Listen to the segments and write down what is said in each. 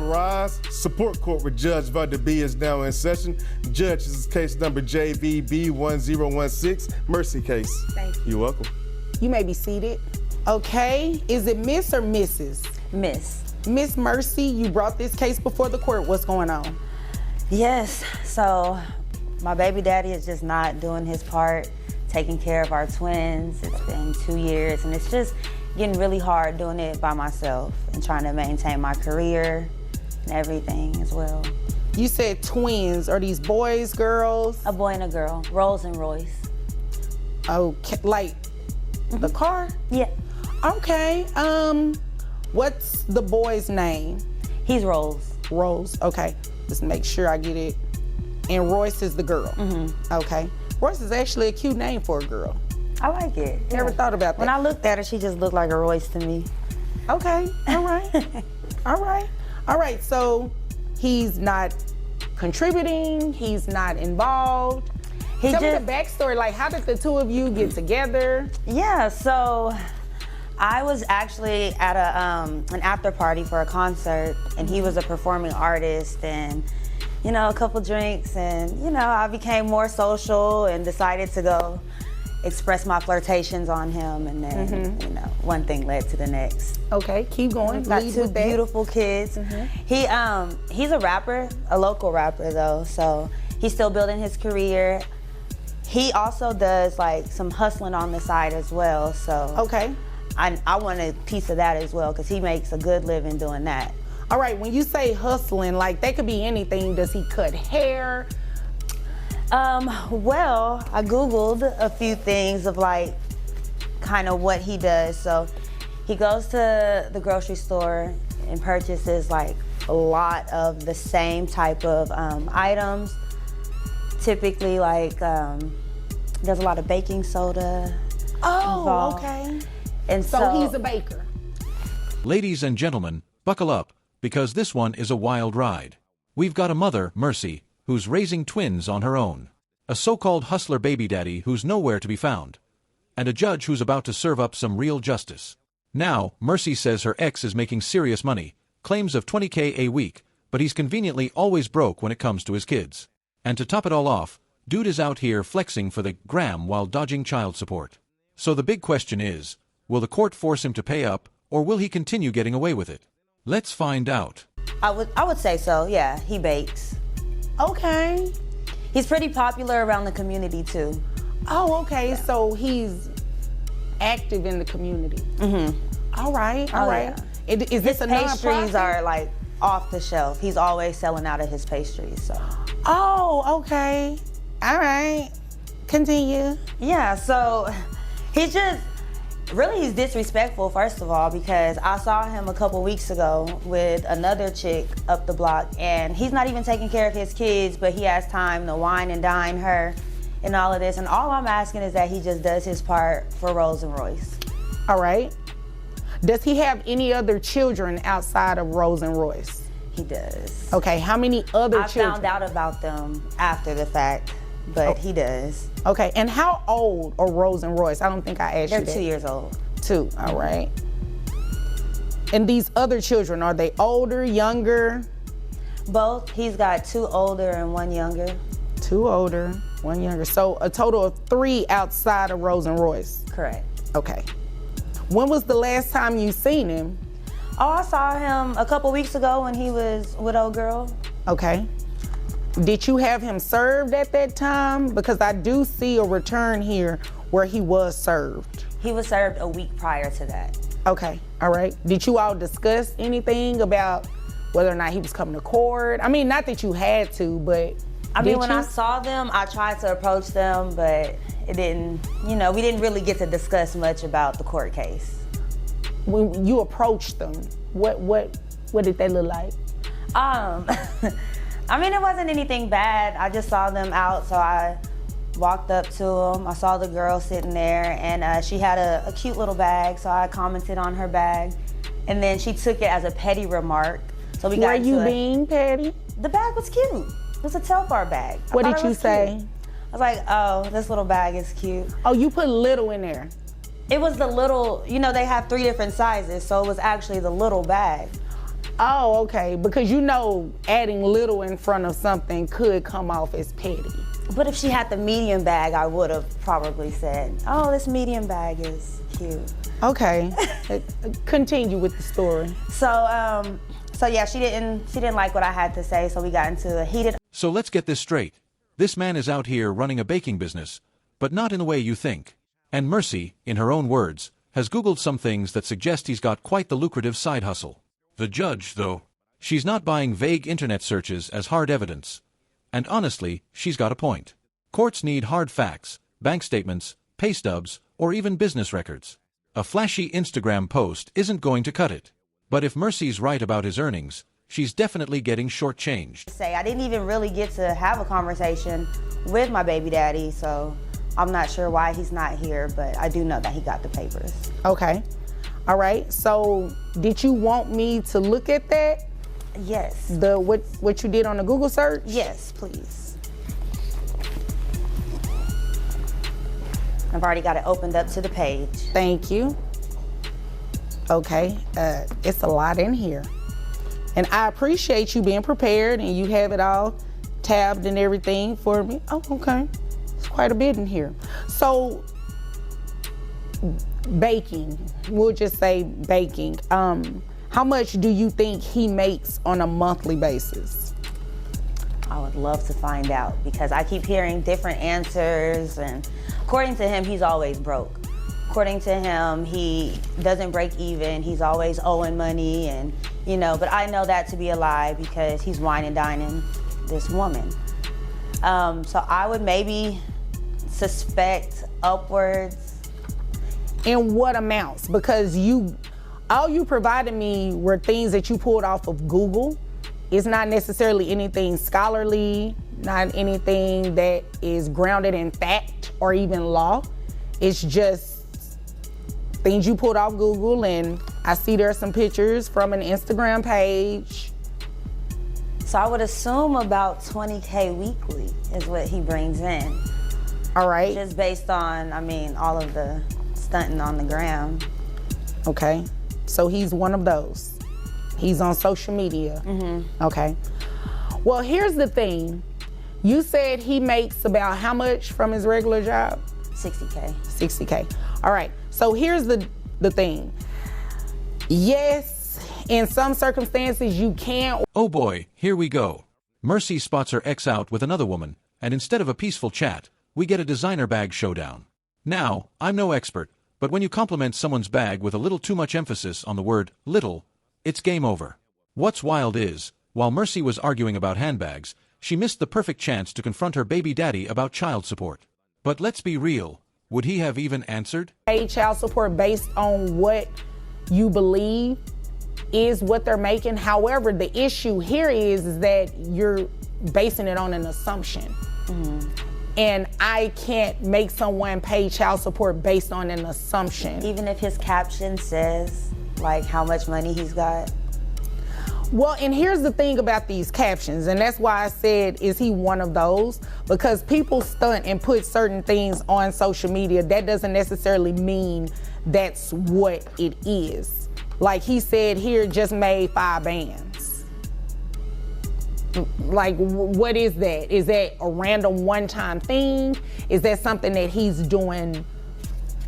rise. Support Court with Judge Vonda B is now in session. Judge, this is case number JVB1016, Mercy case. Thank you. You're welcome. You may be seated. Okay, is it Miss or Mrs.? Miss. Miss Mercy, you brought this case before the court. What's going on? Yes, so my baby daddy is just not doing his part, taking care of our twins. It's been 2 years and it's just getting really hard doing it by myself and trying to maintain my career and everything as well. You said twins. Are these boys, girls? A boy and a girl, Rolls and Royce. Okay, like the car? Yeah. Okay, what's the boy's name? He's Rolls. Rolls, okay. Just make sure I get it. And Royce is the girl. Okay. Royce is actually a cute name for a girl. I like it. Never thought about that. When I looked at her, she just looked like a Royce to me. Okay, all right. All right, so he's not contributing, he's not involved. Tell me the backstory, like how did the two of you get together? Yeah, so I was actually at an after party for a concert and he was a performing artist and you know, a couple drinks and you know, I became more social and decided to go express my flirtations on him and then, you know, one thing led to the next. Okay, keep going. Got two beautiful kids. He's a rapper, a local rapper though, so he's still building his career. He also does like some hustling on the side as well, so okay. I want a piece of that as well because he makes a good living doing that. All right, when you say hustling, like that could be anything. Does he cut hair? Well, I Googled a few things of like kind of what he does. So he goes to the grocery store and purchases like a lot of the same type of items. Typically like, there's a lot of baking soda involved. Okay. And so he's a baker. Ladies and gentlemen, buckle up, because this one is a wild ride. We've got a mother, Mercy, who's raising twins on her own, a so-called hustler baby daddy who's nowhere to be found, and a judge who's about to serve up some real justice. Now, Mercy says her ex is making serious money, claims of $20K a week, but he's conveniently always broke when it comes to his kids. And to top it all off, dude is out here flexing for the gram while dodging child support. So the big question is, will the court force him to pay up, or will he continue getting away with it? Let's find out. I would say so, yeah, he bakes. Okay. He's pretty popular around the community too. Oh, okay, yeah. So he's active in the community. All right. Yeah. Is this a nonprofit? His pastries are like off the shelf. He's always selling out of his pastries, so. Oh, okay. All right, continue. Yeah, so he's disrespectful, first of all, because I saw him a couple weeks ago with another chick up the block, and he's not even taking care of his kids, but he has time to wine and dine her and all of this. And all I'm asking is that he just does his part for Rolls and Royce. All right. Does he have any other children outside of Rolls and Royce? He does. Okay, how many other children? I found out about them after the fact, but he does. Okay, and how old are Rolls and Royce? I don't think I asked you that. They're 2 years old. 2, all right. And these other children, are they older, younger? Both. He's got 2 older and 1 younger. 2 older, 1 younger. So a total of 3 outside of Rolls and Royce? Correct. Okay. When was the last time you seen him? Oh, I saw him a couple weeks ago when he was with old girl. Okay. Did you have him served at that time? Because I do see a return here where he was served. He was served a week prior to that. Okay, all right. Did you all discuss anything about whether or not he was coming to court? I mean, not that you had to, but I mean, when I saw them, I tried to approach them, but it didn't, you know, we didn't really get to discuss much about the court case. When you approached them, what did they look like? I mean, it wasn't anything bad. I just saw them out, so I walked up to them. I saw the girl sitting there, and she had a cute little bag, so I commented on her bag. And then she took it as a petty remark. So we got Were you being petty? The bag was cute. It was a Telfar bag. What did you say? Cute. I was like, oh, this little bag is cute. Oh, you put little in there. It was the little, you know, they have 3 different sizes, so it was actually the little bag. Oh, okay, because you know adding little in front of something could come off as petty. But if she had the medium bag, I would have probably said, oh, this medium bag is cute. Okay, continue with the story. So yeah, she didn't like what I had to say, so we got into a heated. So let's get this straight. This man is out here running a baking business, but not in the way you think. And Mercy, in her own words, has Googled some things that suggest he's got quite the lucrative side hustle. The judge, though, she's not buying vague internet searches as hard evidence. And honestly, she's got a point. Courts need hard facts, bank statements, pay stubs, or even business records. A flashy Instagram post isn't going to cut it. But if Mercy's right about his earnings, she's definitely getting shortchanged. I didn't even really get to have a conversation with my baby daddy, so I'm not sure why he's not here, but I do know that he got the papers. Okay. All right. So did you want me to look at that? Yes. What you did on the Google search? Yes, please. I've already got it opened up to the page. Thank you. Okay. It's a lot in here. And I appreciate you being prepared and you have it all tabbed and everything for me. Oh, okay. It's quite a bit in here. So, baking, we'll just say baking. How much do you think he makes on a monthly basis? I would love to find out because I keep hearing different answers, and according to him, he's always broke. According to him, he doesn't break even. He's always owing money, and but I know that to be a lie because he's wine and dining this woman. So I would maybe suspect upwards. In what amounts? Because all you provided me were things that you pulled off of Google. It's not necessarily anything scholarly, not anything that is grounded in fact or even law. It's just things you pulled off Google, and I see there are some pictures from an Instagram page. So I would assume about $20K weekly is what he brings in. All right. Just based on, all of the stunting on the gram. Okay. So he's one of those. He's on social media. Mm-hmm. Okay. Well, here's the thing. You said he makes about how much from his regular job? $60K. $60K. All right. So here's the thing. Yes, in some circumstances you can. Oh boy, here we go. Mercy spots her ex out with another woman, and instead of a peaceful chat, we get a designer bag showdown. Now, I'm no expert, but when you compliment someone's bag with a little too much emphasis on the word little, it's game over. What's wild is, while Mercy was arguing about handbags, she missed the perfect chance to confront her baby daddy about child support. But let's be real, would he have even answered? Pay child support based on what you believe is what they're making. However, the issue here is that you're basing it on an assumption. Mm-hmm. And I can't make someone pay child support based on an assumption. Even if his caption says, how much money he's got? Well, and here's the thing about these captions, and that's why I said, is he one of those? Because people stunt and put certain things on social media. That doesn't necessarily mean that's what it is. Like he said here, just made 5 bands. What is that? Is that a random one-time thing? Is that something that he's doing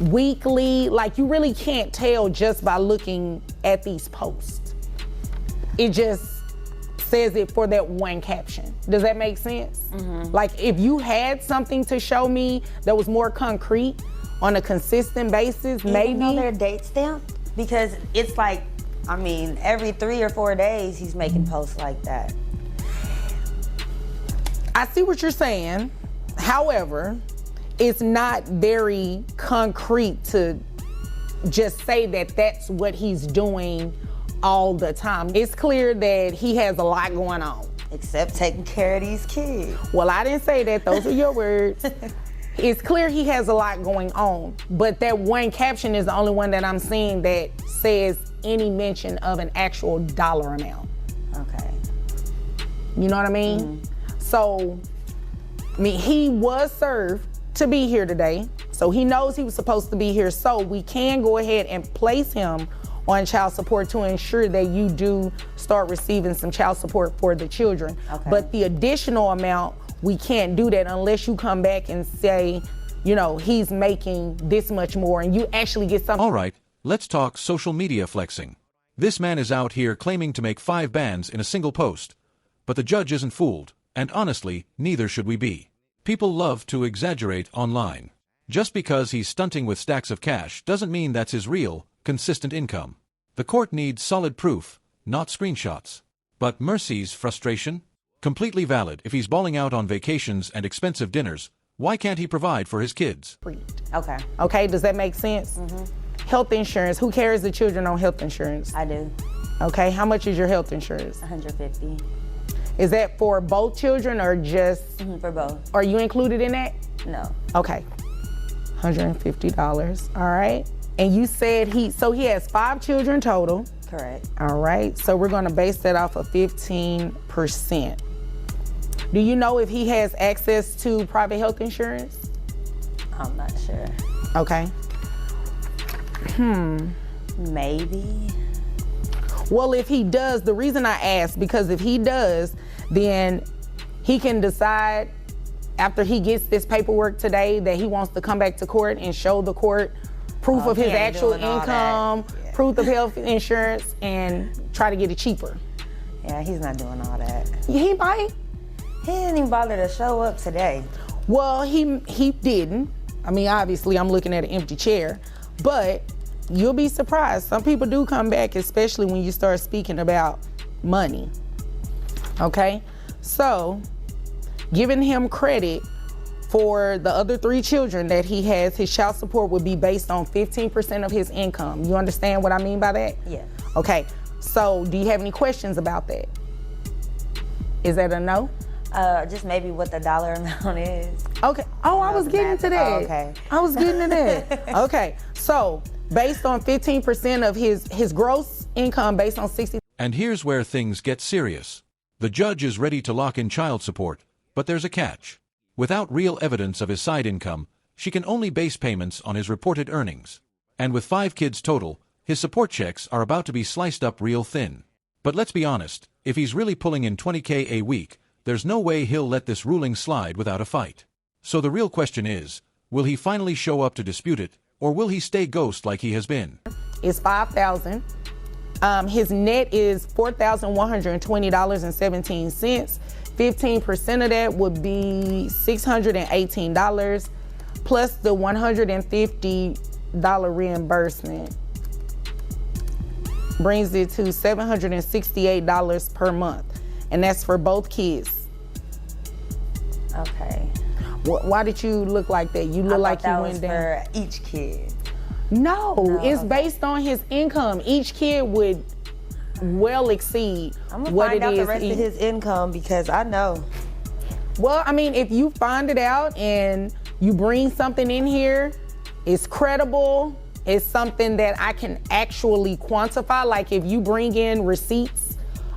weekly? You really can't tell just by looking at these posts. It just says it for that one caption. Does that make sense? Mm-hmm. If you had something to show me that was more concrete on a consistent basis, maybe. Even though they're date stamped? Because it's every 3 or 4 days he's making posts like that. I see what you're saying. However, it's not very concrete to just say that that's what he's doing all the time. It's clear that he has a lot going on. Except taking care of these kids. Well, I didn't say that. Those are your words. It's clear he has a lot going on, but that one caption is the only one that I'm seeing that says any mention of an actual dollar amount. Okay. You know what I mean? Mm-hmm. So, he was served to be here today, so he knows he was supposed to be here, so we can go ahead and place him on child support to ensure that you do start receiving some child support for the children. Okay. But the additional amount, we can't do that unless you come back and say, you know, he's making this much more and you actually get something. All right, let's talk social media flexing. This man is out here claiming to make 5 bands in a single post. But the judge isn't fooled, and honestly, neither should we be. People love to exaggerate online. Just because he's stunting with stacks of cash doesn't mean that's his real, consistent income. The court needs solid proof, not screenshots. But Mercy's frustration? Completely valid. If he's balling out on vacations and expensive dinners, why can't he provide for his kids? Okay. Okay, does that make sense? Health insurance, who carries the children on health insurance? I do. Okay, how much is your health insurance? $150. Is that for both children or just? For both. Are you included in that? No. Okay, $150, all right. And you said he has 5 children total. Correct. All right, so we're gonna base that off of 15%. Do you know if he has access to private health insurance? I'm not sure. Okay. Maybe. Well, if he does, the reason I ask, because if he does, then he can decide after he gets this paperwork today that he wants to come back to court and show the court proof of his actual income, proof of health insurance, and try to get it cheaper. Yeah, he's not doing all that. He might. He didn't even bother to show up today. Well, he didn't. I mean, obviously, I'm looking at an empty chair, but you'll be surprised. Some people do come back, especially when you start speaking about money. Okay? So, giving him credit for the other 3 children that he has, his child support would be based on 15% of his income. You understand what I mean by that? Yeah. Okay. So, do you have any questions about that? Is that a no? Just maybe what the dollar amount is. Okay. Oh, I was the getting math. to that. Oh, okay. I was getting to that. Okay. So, based on 15% of his gross income, based on 60. And here's where things get serious. The judge is ready to lock in child support, but there's a catch. Without real evidence of his side income, she can only base payments on his reported earnings. And with 5 kids total, his support checks are about to be sliced up real thin. But let's be honest, if he's really pulling in $20K a week, there's no way he'll let this ruling slide without a fight. So the real question is, will he finally show up to dispute it, or will he stay ghost like he has been? It's $5,000. His net is $4,120.17. 15% of that would be $618 plus the $150 reimbursement. Brings it to $768 per month. And that's for both kids. Okay. Why did you look like that? You look like you that went was down. for each kid. No, it's okay. based on his income. Each kid would well exceed I'm gonna what find it out is. the rest of his income because I know. Well, I mean, if you find it out and you bring something in here, it's credible, it's something that I can actually quantify. Like if you bring in receipts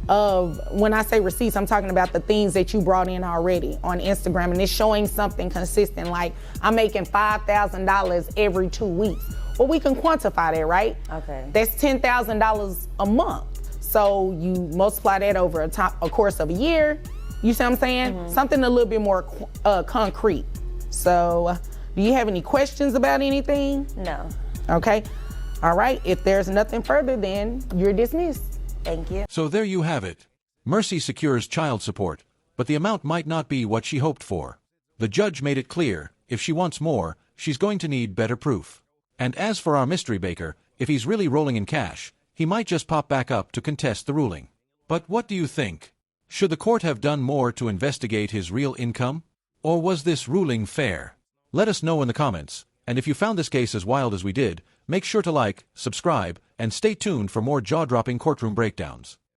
of, when I say receipts, I'm talking about the things that you brought in already on Instagram, and it's showing something consistent, like I'm making $5,000 every 2 weeks. Well, we can quantify that, right? Okay. That's $10,000 a month. So you multiply that over a course of a year. You see what I'm saying? Something a little bit more concrete. So, do you have any questions about anything? No. Okay. All right. If there's nothing further, then you're dismissed. Thank you. So there you have it. Mercy secures child support, but the amount might not be what she hoped for. The judge made it clear, if she wants more, she's going to need better proof. And as for our mystery baker, if he's really rolling in cash, he might just pop back up to contest the ruling. But what do you think? Should the court have done more to investigate his real income? Or was this ruling fair? Let us know in the comments, and if you found this case as wild as we did, make sure to like, subscribe, and stay tuned for more jaw-dropping courtroom breakdowns.